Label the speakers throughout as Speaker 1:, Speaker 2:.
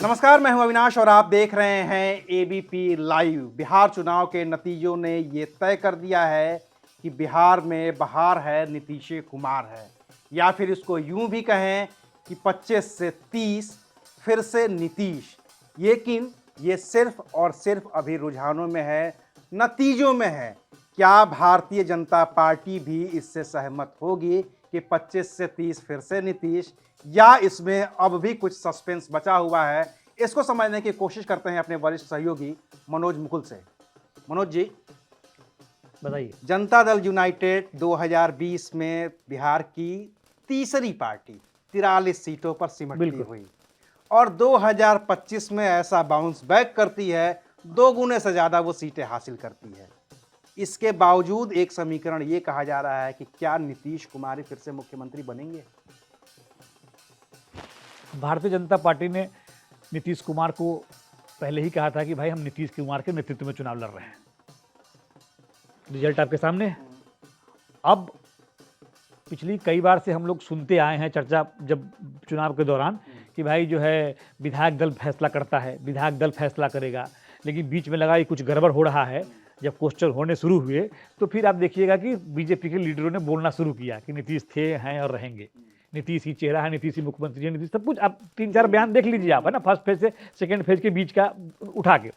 Speaker 1: नमस्कार, मैं हूं अविनाश और आप देख रहे हैं एबीपी लाइव। बिहार चुनाव के नतीजों ने ये तय कर दिया है कि बिहार में बहार है, नीतीश कुमार है, या फिर इसको यूं भी कहें कि 25 से 30 फिर से नीतीश। लेकिन ये सिर्फ और सिर्फ अभी रुझानों में है, नतीजों में है। क्या भारतीय जनता पार्टी भी इससे सहमत होगी कि 25 से 30 फिर से नीतीश, या इसमें अब भी कुछ सस्पेंस बचा हुआ है? इसको समझने की कोशिश करते हैं अपने वरिष्ठ सहयोगी मनोज मुकुल से। मनोज जी
Speaker 2: बताइए।
Speaker 1: जनता दल यूनाइटेड 2020 में बिहार की तीसरी पार्टी 43 सीटों पर सिमटती हुई और 2025 में ऐसा बाउंस बैक करती है, 2 गुने से ज्यादा वो सीटें हासिल करती है। इसके बावजूद एक समीकरण ये कहा जा रहा है कि क्या नीतीश कुमार फिर से मुख्यमंत्री बनेंगे?
Speaker 2: भारतीय जनता पार्टी ने नीतीश कुमार को पहले ही कहा था कि भाई हम नीतीश कुमार के नेतृत्व में चुनाव लड़ रहे हैं। रिजल्ट आपके सामने है। अब पिछली कई बार से हम लोग सुनते आए हैं चर्चा जब चुनाव के दौरान कि भाई जो है विधायक दल फैसला करता है, विधायक दल फैसला करेगा, लेकिन बीच में लगा कि कुछ गड़बड़ हो रहा है। जब क्वेश्चन होने शुरू हुए तो फिर आप देखिएगा कि बीजेपी के लीडरों ने बोलना शुरू किया कि नीतीश थे, हैं और रहेंगे, नीतीश ही चेहरा है, नीतीश ही मुख्यमंत्री है, नीतीश सब कुछ। आप 3-4 बयान देख लीजिए आप, है ना, फर्स्ट फेज से सेकेंड फेज के बीच का उठा के।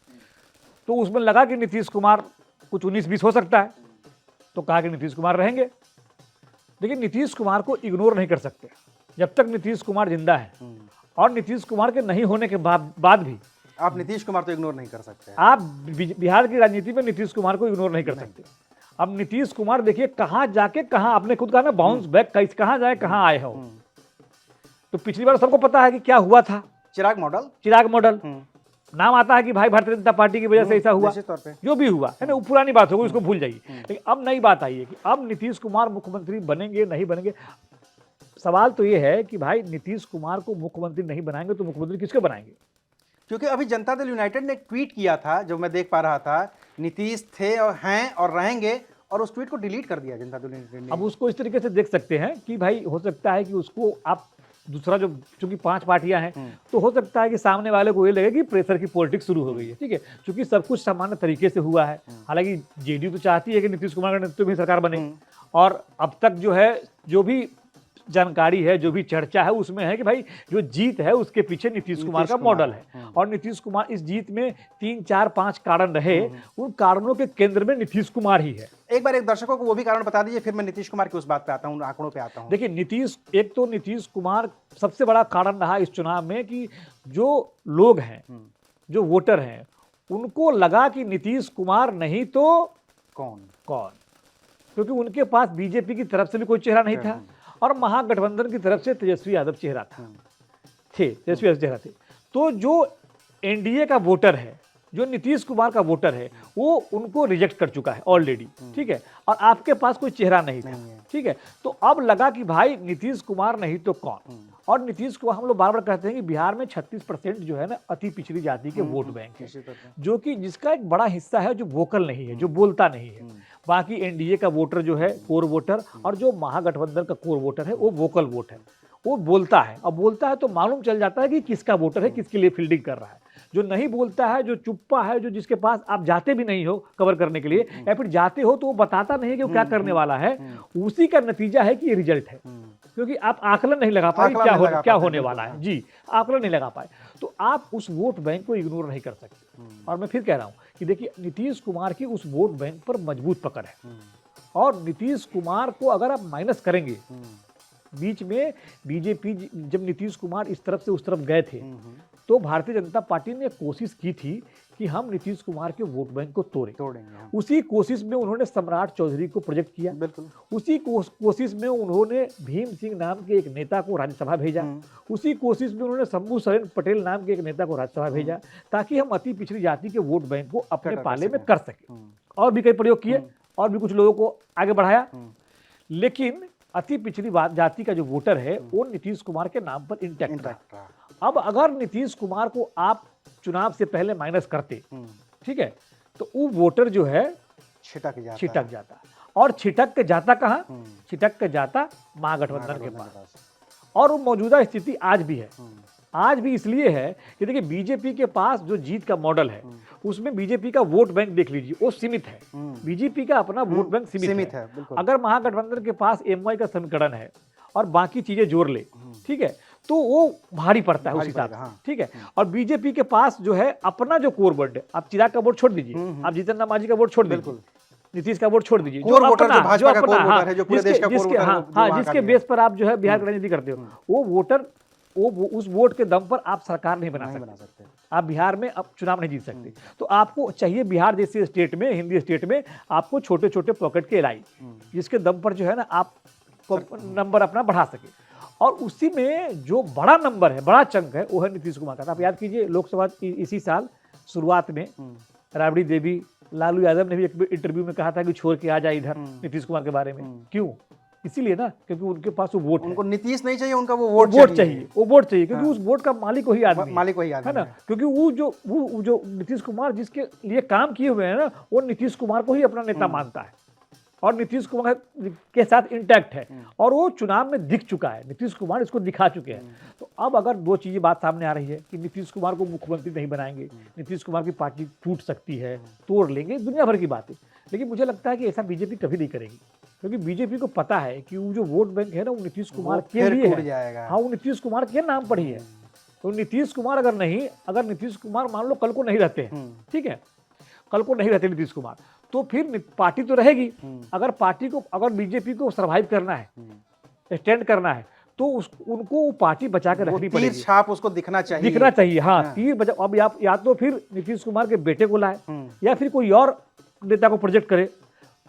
Speaker 2: तो उसमें लगा कि नीतीश कुमार कुछ 19-20 हो सकता है, तो कहा कि नीतीश कुमार रहेंगे। लेकिन नीतीश कुमार को इग्नोर नहीं कर सकते। जब तक नीतीश कुमार जिंदा है और नीतीश कुमार के नहीं होने के बाद भी
Speaker 1: आप नीतीश कुमार तो इग्नोर नहीं कर सकते।
Speaker 2: आप बिहार की राजनीति में नीतीश कुमार को इग्नोर नहीं कर सकते। अब नीतीश कुमार देखिए कहां जाके कहां, आपने खुद कहा ना, बाउंस बैक, कहां जाए कहां आए हो। तो पिछली बार सबको पता है कि क्या हुआ था।
Speaker 1: चिराग मॉडल
Speaker 2: नाम आता है कि भाई भारतीय जनता पार्टी की वजह से ऐसा हुआ, जो भी हुआ है ना, वो पुरानी बात होगी, उसको भूल जाइए। लेकिन अब नई बात आई है कि अब नीतीश कुमार मुख्यमंत्री बनेंगे नहीं बनेंगे। सवाल तो ये है कि भाई नीतीश कुमार को मुख्यमंत्री नहीं बनाएंगे तो मुख्यमंत्री किसको बनाएंगे?
Speaker 1: क्योंकि अभी जनता दल यूनाइटेड ने एक ट्वीट किया था जो मैं देख पा रहा था, नीतीश थे और हैं और रहेंगे, और उस ट्वीट को डिलीट कर दिया जनता दल यूनाइटेड ने।
Speaker 2: अब उसको इस तरीके से देख सकते हैं कि भाई हो सकता है कि उसको आप दूसरा जो, चूंकि 5 पार्टियां हैं, तो हो सकता है कि सामने वाले को ये लगे कि प्रेशर की पॉलिटिक्स शुरू हो गई है। ठीक है, क्योंकि सब कुछ सामान्य तरीके से हुआ है। हालांकि जेडीयू तो चाहती है कि नीतीश कुमार के नेतृत्व में सरकार बने, और अब तक जो है, जो भी जानकारी है, जो भी चर्चा है, उसमें है कि भाई जो जीत है उसके पीछे नीतीश कुमार का मॉडल है। और नीतीश कुमार इस जीत में 3-4-5 कारण रहे, उन कारणों के केंद्र में नीतीश कुमार ही है।
Speaker 1: एक बार एक दर्शकों को वो भी कारण बता दीजिए, फिर मैं नीतीश कुमार की उस बात पे आता हूँ, आंकड़ों पे आता हूँ।
Speaker 2: देखिए, नीतीश कुमार सबसे बड़ा कारण रहा इस चुनाव में कि जो लोग हैं, जो वोटर हैं, उनको लगा कि नीतीश कुमार नहीं तो कौन, क्योंकि उनके पास बीजेपी की तरफ से भी कोई चेहरा नहीं था और महागठबंधन की तरफ से तेजस्वी यादव चेहरा थे। तो जो एनडीए का वोटर है, जो नीतीश कुमार का वोटर है, वो उनको रिजेक्ट कर चुका है ऑलरेडी। ठीक है, और आपके पास कोई चेहरा नहीं था। ठीक है, तो अब लगा कि भाई नीतीश कुमार नहीं तो कौन। और नीतीश कुमार, हम लोग बार बार कहते हैं कि बिहार में 36% जो है ना अति पिछड़ी जाति के वोट बैंक है, जो कि जिसका एक बड़ा हिस्सा है जो वोकल नहीं है, जो बोलता नहीं है। बाकी एनडीए का वोटर जो है कोर वोटर, और जो महागठबंधन का कोर वोटर है वो वोकल वोट है, वो बोलता है। अब बोलता है तो मालूम चल जाता है कि किसका वोटर है, किसके लिए फील्डिंग कर रहा है। जो नहीं बोलता है, जो चुप्पा है, जो जिसके पास आप जाते भी नहीं हो कवर करने के लिए, या फिर जाते हो तो वो बताता नहीं है कि वो क्या करने वाला है, उसी का नतीजा है कि ये रिजल्ट है। क्योंकि आप आकलन नहीं लगा पाए क्या होने वाला है। जी, आकलन नहीं लगा पाए, तो आप उस वोट बैंक को इग्नोर नहीं कर सकते। और मैं फिर कह रहा हूं कि देखिए, नीतीश कुमार की उस वोट बैंक पर मजबूत पकड़ है, और नीतीश कुमार को अगर आप माइनस करेंगे, बीच में बीजेपी जब नीतीश कुमार इस तरफ से उस तरफ गए थे, तो भारतीय जनता पार्टी ने कोशिश की थी कि हम नीतीश कुमार के वोट बैंक को तोड़ेंगे। उसी कोशिश में उन्होंने सम्राट चौधरी को प्रोजेक्ट किया। उसी कोशिश में उन्होंने भीम सिंह नाम के एक नेता को राज्यसभा भेजा। उसी कोशिश में उन्होंने शंभू सोरेन पटेल नाम के एक नेता को राज्यसभा भेजा, ताकि हम अति पिछड़ी जाति के वोट बैंक को अपने पाले में कर सके। और भी कई प्रयोग किए, और भी कुछ लोगों को आगे बढ़ाया, लेकिन अति पिछड़ी जाति का जो वोटर है वो नीतीश कुमार के नाम पर इंटैक्ट रहा। अब अगर नीतीश कुमार को आप चुनाव से पहले माइनस करते, ठीक है, तो वो वोटर जो है छिटक जाता। और छिटक के जाता कहां? छिटक के जाता महागठबंधन के पास। और वो मौजूदा स्थिति आज भी है। आज भी इसलिए है कि देखिए बीजेपी के पास जो जीत का मॉडल है उसमें बीजेपी का वोट बैंक देख लीजिए वो सीमित है। बीजेपी का अपना वोट बैंक सीमित है।
Speaker 1: बिल्कुल।
Speaker 2: अगर महागठबंधन के पास एमवाई का समीकरण है और बाकी चीजें जोड़ ले, ठीक है, तो वो भारी पड़ता है उस हिसाब से, ठीक है। और बीजेपी के पास जो है अपना जो कोर वोट है, आप चिराग का वोट छोड़ दीजिए, आप जीतन राम मांझी का वोट छोड़ दीजिए, नीतीश का वोट छोड़ दीजिए,
Speaker 1: कोर वोटर जो भाजपा का कोर वोटर है, जो पूरे देश का कोर वोटर है,
Speaker 2: हाँ, जिसके बेस पर आप जो है बिहार की राजनीति करते हो, वो वोटर, वो उस वोट के दम पर आप सरकार नहीं बना सकते, आप बिहार में अब चुनाव नहीं जीत सकते। तो आपको चाहिए बिहार जैसे स्टेट में, हिंदी स्टेट में आपको छोटे छोटे पॉकेट के एलआई, जिसके दम पर जो है ना आप नंबर अपना बढ़ा सके। और उसी में जो बड़ा नंबर है, बड़ा चंक है, वो है नीतीश कुमार का। आप याद कीजिए लोकसभा इसी साल शुरुआत में राबड़ी देवी, लालू यादव ने भी एक इंटरव्यू में कहा था कि छोड़ के आ जाए इधर नीतीश कुमार के बारे में। क्यों? इसीलिए ना क्योंकि उनके पास वो वोट,
Speaker 1: उनको नीतीश नहीं चाहिए, उनका वो वोट
Speaker 2: चाहिए, वो वोट चाहिए, क्योंकि उस वोट का मालिक वही आदमी है ना। क्योंकि वो जो नीतीश कुमार जिसके लिए काम किए हुए हैं ना, वो नीतीश कुमार को ही अपना नेता मानता है और नीतीश कुमार के साथ इंटैक्ट है और वो चुनाव में दिख चुका है, नीतीश कुमार इसको दिखा चुके हैं। तो अब अगर दो चीजें बात सामने आ रही है कि नीतीश कुमार को मुख्यमंत्री नहीं बनाएंगे, नीतीश कुमार की पार्टी टूट सकती है, तोड़ लेंगे, दुनिया भर की बातें। लेकिन मुझे लगता है कि ऐसा बीजेपी कभी नहीं करेगी, क्योंकि बीजेपी को पता है कि वो जो वोट बैंक है ना, वो नीतीश कुमार के लिए है। हाँ, वो नीतीश कुमार के नाम पर ही है। तो नीतीश कुमार अगर नीतीश कुमार मान लो कल को नहीं रहते हैं, ठीक है, कल को नहीं रहते नीतीश कुमार, तो फिर पार्टी तो रहेगी। अगर बीजेपी को सर्वाइव करना है, स्टैंड करना है, तो उनको वो पार्टी बचा कर रखनी पड़ेगी।
Speaker 1: तीर छाप उसको दिखना चाहिए।
Speaker 2: हाँ, तीर बचा। अब आप या तो फिर नीतीश कुमार के बेटे को लाए या फिर कोई और नेता को प्रोजेक्ट करे,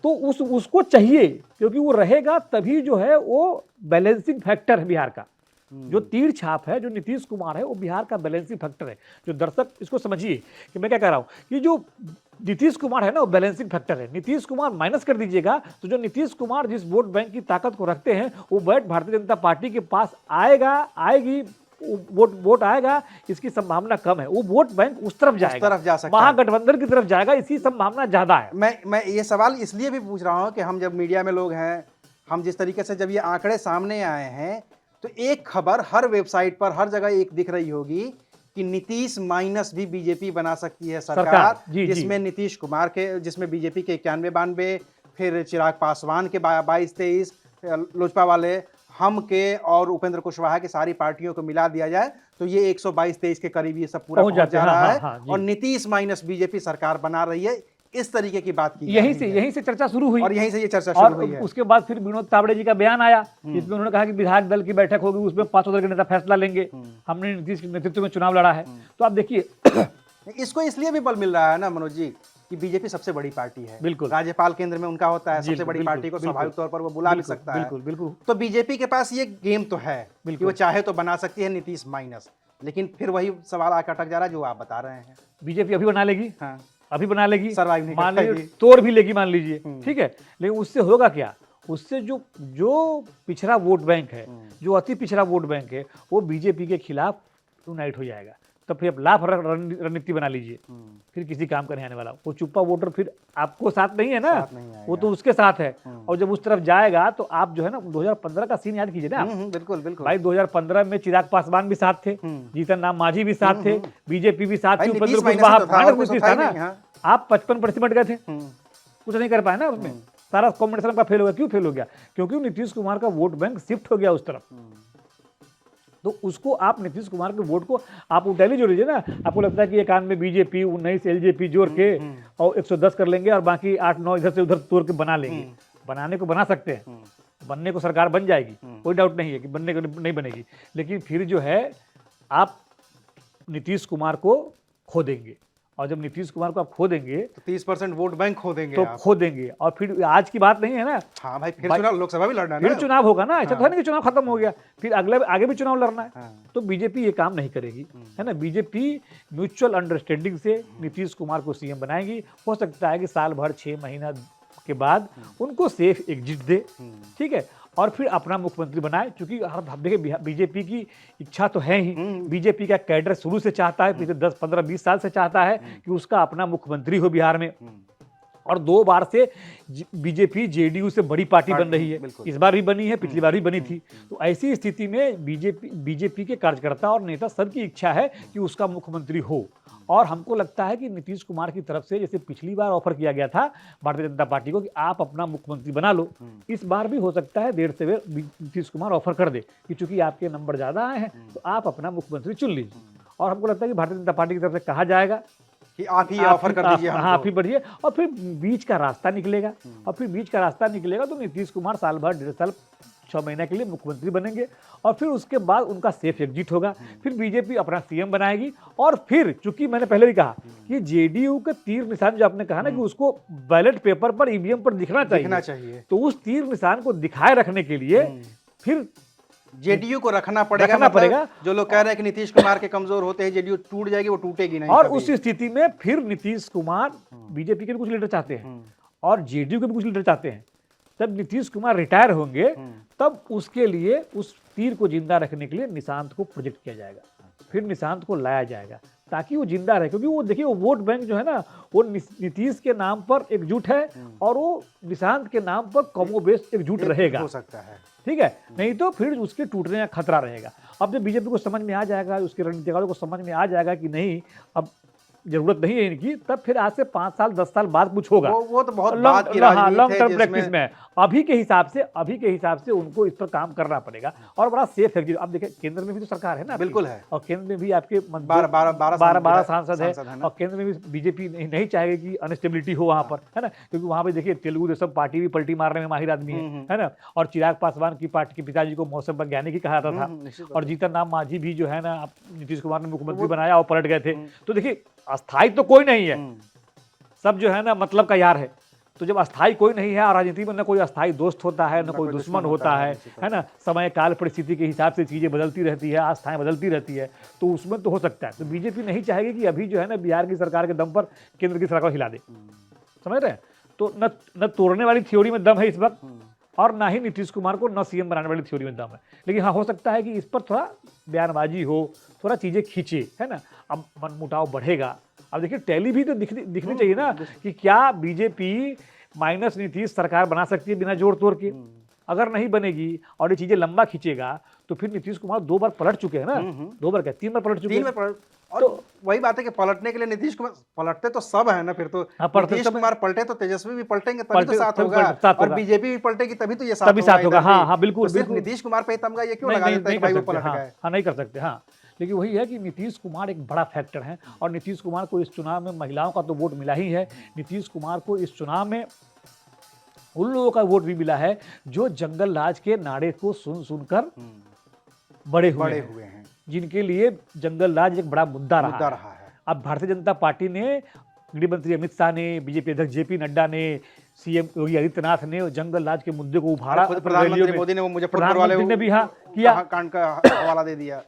Speaker 2: तो उसको चाहिए, क्योंकि वो रहेगा तभी जो है वो बैलेंसिंग फैक्टर है बिहार का। जो तीर छाप है, जो नीतीश कुमार है, वो बिहार का बैलेंसिंग फैक्टर है। जो दर्शक इसको समझिए कि मैं क्या कह रहा हूं, कि जो नीतीश कुमार है ना, वो बैलेंसिंग फैक्टर है। नीतीश कुमार माइनस कर दीजिएगा तो जो नीतीश कुमार जिस वोट बैंक की ताकत को रखते हैं, वो वोट भारतीय जनता पार्टी के पास आएगी, वोट आएगा, इसकी संभावना कम है। वो वोट बैंक उस तरफ जा सकता है, महागठबंधन की तरफ जाएगा, इसकी संभावना ज्यादा है।
Speaker 1: मैं ये सवाल इसलिए भी पूछ रहा हूं कि हम जब मीडिया में लोग हैं, हम जिस तरीके से जब ये आंकड़े सामने आए हैं, तो एक खबर हर वेबसाइट पर हर जगह एक दिख रही होगी कि नीतीश माइनस भी बीजेपी बना सकती है सरकार, जिसमें नीतीश कुमार के, जिसमें बीजेपी के 91-92, फिर चिराग पासवान के 22-23, लोजपा वाले, हम के और उपेंद्र कुशवाहा की सारी पार्टियों को मिला दिया जाए तो ये 122-23 के करीब ये सब पूरा पहुंच जा रहा है। और नीतीश माइनस बीजेपी सरकार बना रही है, इस तरीके की बात की।
Speaker 2: यहीं से चर्चा शुरू हुई
Speaker 1: और यहीं से ये चर्चा शुरू हुई है।
Speaker 2: उसके बाद फिर विनोद तावड़े जी का बयान आया, जिसमें उन्होंने कहा कि विधायक दल की बैठक होगी, उसमें 5 दल के नेता फैसला लेंगे, हमने नीतीश के नेतृत्व में चुनाव लड़ा है। तो आप देखिए
Speaker 1: इसको इसलिए भी बल मिल रहा है ना मनोज जी, कि बीजेपी सबसे बड़ी पार्टी है।
Speaker 2: बिल्कुल,
Speaker 1: राज्यपाल केंद्र में उनका होता है, सबसे बड़ी पार्टी को स्वाभाविक तौर पर वो बुला भी सकता है।
Speaker 2: बिल्कुल।
Speaker 1: तो बीजेपी के पास ये गेम तो है कि वो चाहे तो बना सकती है नीतीश माइनस, लेकिन फिर वही सवाल आकर अटक जा रहा है जो आप बता रहे हैं।
Speaker 2: बीजेपी अभी बना लेगी, हाँ, अभी बना लेगी,
Speaker 1: सर्वाइव नहीं
Speaker 2: मान लीजिए तोड़ भी लेगी, मान लीजिए, ठीक है, लेकिन उससे होगा क्या? उससे जो पिछड़ा वोट बैंक है, जो अति पिछड़ा वोट बैंक है, वो बीजेपी के खिलाफ यूनाइट हो जाएगा। तो फिर आप लाभ रणनीति बना लीजिए, फिर किसी काम का नहीं आने वाला। वो चुप्पा वोटर फिर आपको साथ नहीं है ना, वो तो उसके साथ है। और जब उस तरफ जाएगा तो आप जो है ना 2015 का सीन याद कीजिए ना।
Speaker 1: बिल्कुल
Speaker 2: भाई 2015 में चिराग पासवान भी साथ थे, जीतन राम मांझी भी साथ थे, बीजेपी भी साथ थी, उपेंद्र कुशवाहा था ना। आप 55% गए थे, कुछ नहीं कर पाए ना उसमें, सारा कॉम्बिनेशन का फेल हो गया। क्यों फेल हो गया? क्योंकि नीतीश कुमार का वोट बैंक शिफ्ट हो गया उस तरफ। तो उसको आप नीतीश कुमार के वोट को आप उल्टा जोड़ लीजिए ना। आपको लगता है कि 91 बीजेपी, 19 एलजेपी जोड़ के और 110 कर लेंगे और बाकी 8-9 इधर से उधर तोड़ के बना लेंगे। बनाने को बना सकते हैं, बनने को सरकार बन जाएगी, कोई डाउट नहीं है कि बनने को नहीं बनेगी। लेकिन फिर जो है आप नीतीश कुमार को खो देंगे, और जब नीतीश कुमार को आप खो देंगे
Speaker 1: तो 30% वोट बैंक खो देंगे,
Speaker 2: तो खो देंगे। और फिर आज की बात नहीं है ना।
Speaker 1: हाँ भाई, फिर चुनाव, लोकसभा भी लड़ना है,
Speaker 2: फिर चुनाव होगा ना। ऐसा तो है नहीं कि चुनाव खत्म हो गया, फिर आगे भी चुनाव लड़ना है। तो बीजेपी ये काम नहीं करेगी, है ना। बीजेपी म्यूचुअल अंडरस्टैंडिंग से नीतीश कुमार को सीएम बनाएगी। हो सकता है कि साल भर 6 महीना के बाद उनको सेफ एग्जिट दे, ठीक है, और फिर अपना मुख्यमंत्री बनाए। क्योंकि देखिए बीजेपी की इच्छा तो है ही, बीजेपी का कैडर शुरू से चाहता है, पिछले 10, 15, 20 साल से चाहता है कि उसका अपना मुख्यमंत्री हो बिहार में। और 2 बार से बीजेपी जेडीयू से बड़ी पार्टी बन रही है,
Speaker 1: बिल्कुल।
Speaker 2: इस बार भी बनी है, पिछली बार भी बनी थी। तो ऐसी स्थिति में बीजेपी के कार्यकर्ता और नेता सबकी इच्छा है कि उसका मुख्यमंत्री हो। और हमको लगता है कि नीतीश कुमार की तरफ से जैसे पिछली बार ऑफर किया गया था भारतीय जनता पार्टी को कि आप अपना मुख्यमंत्री बना लो, इस बार भी हो सकता है देर से देर नीतीश कुमार ऑफर कर दे कि चूंकि आपके नंबर ज्यादा आए हैं तो आप अपना मुख्यमंत्री चुन लीजिए। और हमको लगता है कि भारतीय जनता पार्टी की तरफ से कहा जाएगा
Speaker 1: कि आप ही ऑफर कर दीजिए
Speaker 2: हाँ, आप ही बढ़िए, और फिर बीच का रास्ता निकलेगा। और फिर बीच का रास्ता निकलेगा तो नीतीश कुमार साल भर, 1.5 साल, 6 महीने के लिए मुख्यमंत्री बनेंगे। और फिर उसके बाद उनका सेफ एग्जिट होगा, फिर बीजेपी अपना सीएम बनाएगी। और फिर चूंकि मैंने पहले भी कहा कि जेडीयू का तीर निशान जो आपने कहा ना कि उसको बैलेट पेपर पर, ईवीएम पर दिखना चाहिए, तो उस तीर निशान को दिखाए रखने के लिए फिर
Speaker 1: जेडीयू को रखना पड़ेगा। जो लोग कह रहे हैं कि नीतीश कुमार के कमजोर होते हैं जेडीयू टूट जाएगी, वो टूटेगी नहीं।
Speaker 2: और उस स्थिति में फिर नीतीश कुमार, बीजेपी के भी कुछ लीडर चाहते हैं और जेडीयू के भी कुछ लीडर चाहते हैं, जब नीतीश कुमार रिटायर होंगे तब उसके लिए उस तीर को जिंदा रखने के लिए निशांत को प्रोजेक्ट किया जाएगा, फिर निशांत को लाया जाएगा ताकि वो जिंदा रहे। क्योंकि वो देखिए, वो वोट बैंक जो है ना वो नीतीश के नाम पर एकजुट है और वो निशांत के नाम पर कमोबेश एकजुट रहेगा,
Speaker 1: हो सकता है,
Speaker 2: ठीक है। नहीं तो फिर उसके टूटने का खतरा रहेगा। अब जब बीजेपी को समझ में आ जाएगा, उसके रणनीतिकारों को समझ में आ जाएगा कि नहीं अब जरूरत नहीं है इनकी, तब फिर आज से 5 साल 10 साल बाद कुछ होगा।
Speaker 1: वो तो बहुत बात की राजनीति है,
Speaker 2: लॉन्ग टर्म प्रैक्टिस में अभी के हिसाब से उनको इस पर काम करना पड़ेगा और बड़ा सेफ है। अब देखिए केंद्र में भी तो सरकार है ना,
Speaker 1: बिल्कुल है,
Speaker 2: और केंद्र में भी आपके
Speaker 1: 12 सांसद है,
Speaker 2: और केंद्र में भी बीजेपी नहीं चाहेगी कि अनस्टेबिलिटी हो वहां पर, है ना। क्योंकि वहां पे देखिए तेलुगु देशम पार्टी भी पलटी मारने में माहिर आदमी है ना। और चिराग पासवान की पार्टी के पिताजी को मौसम वैज्ञानिक ही कहा था और जीतन राम मांझी भी जो है ना नीतीश कुमार ने मुख्यमंत्री बनाया और पलट गए थे। तो देखिए अस्थायी तो कोई नहीं है, सब जो है ना मतलब का यार है। तो जब अस्थाई कोई नहीं है और राजनीति में न कोई अस्थाई दोस्त होता है, न कोई दुश्मन होता है ना, समय काल परिस्थिति के हिसाब से चीजें बदलती रहती है, आस्थाएं बदलती रहती है, तो उसमें तो हो सकता है। तो बीजेपी नहीं चाहेगी कि अभी जो है ना बिहार की सरकार के दम पर केंद्र की सरकार हिला दे, समझ रहे हैं। तो न तोड़ने वाली थ्योरी में दम है इस वक्त और ना ही नीतीश कुमार को न सीएम बनाने वाली थ्योरी में दम है। लेकिन हाँ, हो सकता है कि इस पर थोड़ा बयानबाजी हो, थोड़ा चीजें खींचे, है ना। अब मनमुटाव बढ़ेगा। अब देखिए टैली भी तो दिखनी चाहिए ना कि क्या बीजेपी माइनस नीतीश सरकार बना सकती है बिना जोड़ तोड़ के। अगर नहीं बनेगी और ये चीजें लंबा खींचेगा तो फिर नीतीश कुमार 2 बार पलट चुके हैं ना, 2 बार क्या 3 बार पलट चुके हैं।
Speaker 1: और तो वही बात है कि पलटने के लिए नीतीश कुमार, पलटते तो सब है ना, फिर तो नीतीश कुमार पलटे तो तेजस्वी भी पलटेंगे तभी तो साथ होगा, और बीजेपी भी पलटेगी तभी तो ये साथ होगा।
Speaker 2: हाँ बिल्कुल,
Speaker 1: सिर्फ नीतीश कुमार पे तमगा ये क्यों लगा देता है कि भाई वो पलट गए।
Speaker 2: हाँ नहीं कर सकते। हाँ लेकिन वही है कि नीतीश कुमार एक बड़ा फैक्टर है और नीतीश कुमार को इस चुनाव में महिलाओं का तो वोट मिला ही है। नीतीश कुमार को इस चुनाव में उन लोगों का वोट भी मिला है जो जंगल राज के नारे को सुनकर बड़े हुए हैं, जिनके लिए जंगल राज एक बड़ा मुद्दा रहा है। अब भारतीय जनता पार्टी ने, गृह मंत्री अमित शाह ने, बीजेपी अध्यक्ष जेपी नड्डा ने, सीएम योगी आदित्यनाथ ने जंगल राज के मुद्दे को उभारा।
Speaker 1: प्रधानमंत्री मोदी ने वो मुजफ्फरपुर वाले
Speaker 2: ने भी हाँ किया,
Speaker 1: कांड का हवाला दे दिया,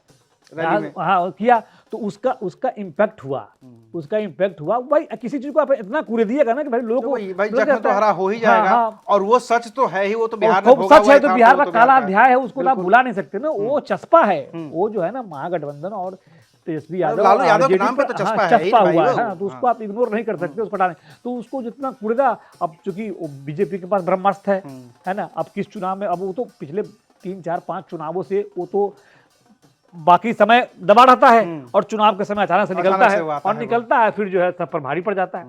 Speaker 2: हाँ किया। तो उसका इम्पैक्ट हुआ। भाई किसी चीज को आप इतना कूरे दिएगा ना कि भाई लोगों को
Speaker 1: भाई जख्म तो हरा हो ही जाएगा। और वो सच तो है ही, वो तो बिहार में
Speaker 2: सच है, तो बिहार का काला अध्याय है, उसको आप भुला नहीं सकते ना। वो चस्पा है, वो जो है ना महागठबंधन और तेजस्वी यादव,
Speaker 1: लालू यादव के नाम पे तो चस्पा
Speaker 2: हुआ है, तो उसको आप इग्नोर नहीं कर सकते, उसको हटाने। तो उसको जितना कूड़ेदा, अब चूंकि बीजेपी के पास ब्रह्मास्त्र है ना, अब किस चुनाव में, अब वो तो पिछले 3 4 5 चुनावों से वो तो बाकी समय दबा रहता है और चुनाव के समय अचानक से निकलता है फिर जो है सब पर भारी पड़ जाता है।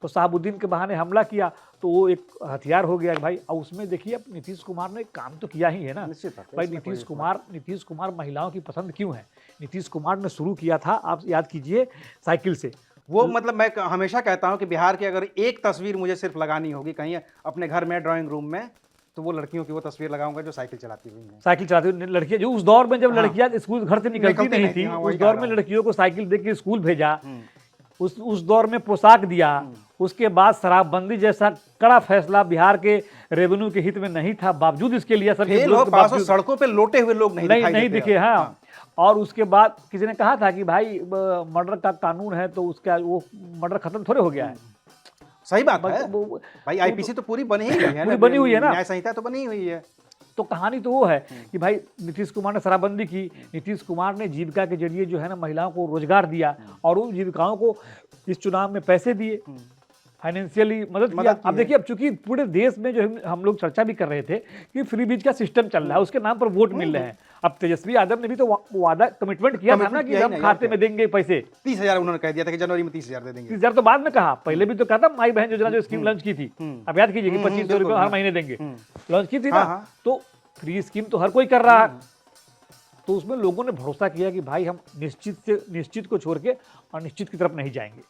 Speaker 2: तो साहबुद्दीन के बहाने हमला किया तो वो एक हथियार हो गया भाई। और उसमें देखिए अब नीतीश कुमार ने काम तो किया ही है ना भाई। नीतीश कुमार महिलाओं की पसंद क्यों है? नीतीश कुमार ने शुरू किया था, आप याद कीजिए, साइकिल से।
Speaker 1: वो मतलब मैं हमेशा कहता हूं कि बिहार की अगर एक तस्वीर मुझे सिर्फ लगानी होगी कहीं अपने घर में ड्राइंग रूम में, तो वो लड़कियों की वो तस्वीर लगाऊंगा जो साइकिल चलाती हुई हैं।
Speaker 2: साइकिल चलाती हुई लड़कियां, जो उस दौर में जब लड़कियां स्कूल घर से निकलती नहीं थी, उस दौर में लड़कियों को साइकिल दे के स्कूल भेजा, उस दौर में पोशाक दिया। उसके बाद शराबबंदी जैसा कड़ा फैसला बिहार के रेवेन्यू के हित में नहीं था, बावजूद इसके लिए
Speaker 1: सड़कों पे लोटे हुए लोग नहीं
Speaker 2: दिखे। हाँ, और उसके बाद किसी ने कहा था कि भाई मर्डर का कानून है तो उसका वो मर्डर खत्म थोड़े हो गया है।
Speaker 1: सही बात है भाई, आईपीसी तो पूरी बनी हुई है ना,
Speaker 2: बनी हुई है ना,
Speaker 1: न्याय संहिता तो बनी हुई है।
Speaker 2: तो कहानी तो वो है कि भाई नीतीश कुमार ने शराबबंदी की, नीतीश कुमार ने जीविका के जरिए जो है ना महिलाओं को रोजगार दिया और उन जीविकाओं को इस चुनाव में पैसे दिए। फाइनेंशियली मदद
Speaker 1: मदद
Speaker 2: किया।
Speaker 1: की
Speaker 2: अब
Speaker 1: है।
Speaker 2: देखिए, अब चूंकि पूरे देश में जो हम लोग चर्चा भी कर रहे थे कि फ्री बीज का सिस्टम चल रहा है, उसके नाम पर वोट मिल रहे हैं। अब तेजस्वी यादव ने भी तो वादा कमिटमेंट किया था ना
Speaker 1: Commitment
Speaker 2: कि
Speaker 1: किया ही
Speaker 2: हम
Speaker 1: ना यार,
Speaker 2: खाते
Speaker 1: क्या?
Speaker 2: में देंगे पैसे।
Speaker 1: 30,000 उन्होंने कह दिया था कि जनवरी में 30,000 दे देंगे।
Speaker 2: 30,000 तो बाद में कहा, पहले भी तो कहा था माई बहन योजना जो स्कीम लॉन्च की थी, अब याद कीजिए कि 2500
Speaker 1: बिल्कुल,
Speaker 2: रुपये हर
Speaker 1: हाँ।
Speaker 2: महीने देंगे, लॉन्च की थी
Speaker 1: हाँ,
Speaker 2: ना।
Speaker 1: हाँ।
Speaker 2: तो फ्री स्कीम तो हर कोई कर रहा है, तो उसमें लोगों ने भरोसा किया कि भाई हम निश्चित को छोड़ के अनिश्चित की तरफ नहीं जाएंगे।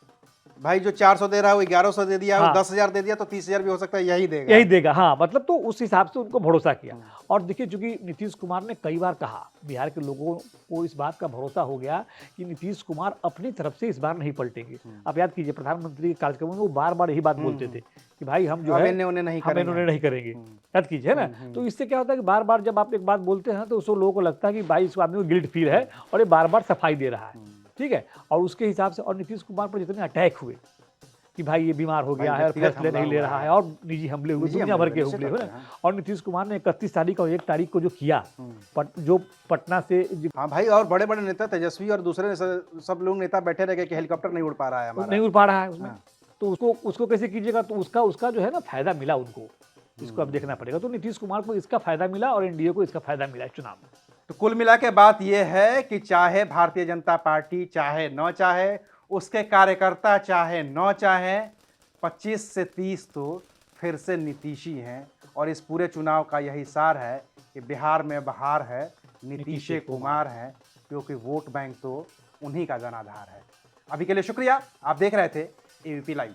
Speaker 1: भाई जो 400 दे रहा है वो 1100 दे दिया,
Speaker 2: हाँ।
Speaker 1: वो 10,000 दे दिया, तो 30,000 भी हो सकता है यही देगा।
Speaker 2: यही देगा, हाँ, मतलब तो उस हिसाब से उनको भरोसा किया। और देखिए, चूंकि नीतीश कुमार ने कई बार कहा, बिहार के लोगों को इस बात का भरोसा हो गया कि नीतीश कुमार अपनी तरफ से इस बार नहीं पलटेंगे। आप याद कीजिए, प्रधानमंत्री के कार्यक्रम में वो बार बार यही बात बोलते थे कि भाई हम जो
Speaker 1: अब
Speaker 2: है
Speaker 1: इन्हें उन्हें नहीं
Speaker 2: हम इन्होंने नहीं करेंगे। याद कीजिए, है ना। तो इससे क्या होता है कि बार बार जब आप एक बात बोलते हैं तो उसको लोगों को लगता है कि भाई इस आदमी को गिल्ट फील है और ये बार बार सफाई दे रहा है, ठीक है। और उसके हिसाब से, और नीतीश कुमार पर जितने अटैक हुए कि भाई ये बीमार हो गया है और
Speaker 1: व्यक्तिगत
Speaker 2: फैसले नहीं
Speaker 1: हमला
Speaker 2: ले
Speaker 1: हुआ
Speaker 2: रहा
Speaker 1: है।
Speaker 2: है, और निजी हमले हुए,
Speaker 1: निजी
Speaker 2: दुनिया भर
Speaker 1: हमले
Speaker 2: के
Speaker 1: हुए,
Speaker 2: हमले हुए
Speaker 1: निश्चित
Speaker 2: ना।
Speaker 1: तौर पे,
Speaker 2: और नीतीश कुमार ने 31 तारीख और 1 तारीख को जो किया, जो पटना से
Speaker 1: हाँ भाई, और बड़े बड़े नेता तेजस्वी और दूसरे सब लोग नेता बैठे रह गए कि हेलीकॉप्टर नहीं उड़ पा रहा है हमारा।
Speaker 2: नहीं उड़ पा रहा है उसमें,
Speaker 1: हाँ।
Speaker 2: तो उसको कैसे कीजिएगा। तो उसका जो है ना फायदा मिला उनको, इसको अब देखना पड़ेगा। तो नीतीश कुमार को इसका फायदा मिला और एनडीए को इसका फायदा मिला इस चुनाव में।
Speaker 1: तो कुल मिला के बात यह है कि चाहे भारतीय जनता पार्टी चाहे न चाहे, उसके कार्यकर्ता चाहे न चाहे, 25 से 30 तो फिर से नीतीशी हैं। और इस पूरे चुनाव का यही सार है कि बिहार में बहार है, नीतीश कुमार हैं, क्योंकि वोट बैंक तो उन्हीं का जनाधार है। अभी के लिए शुक्रिया। आप देख रहे थे एबीपी लाइव।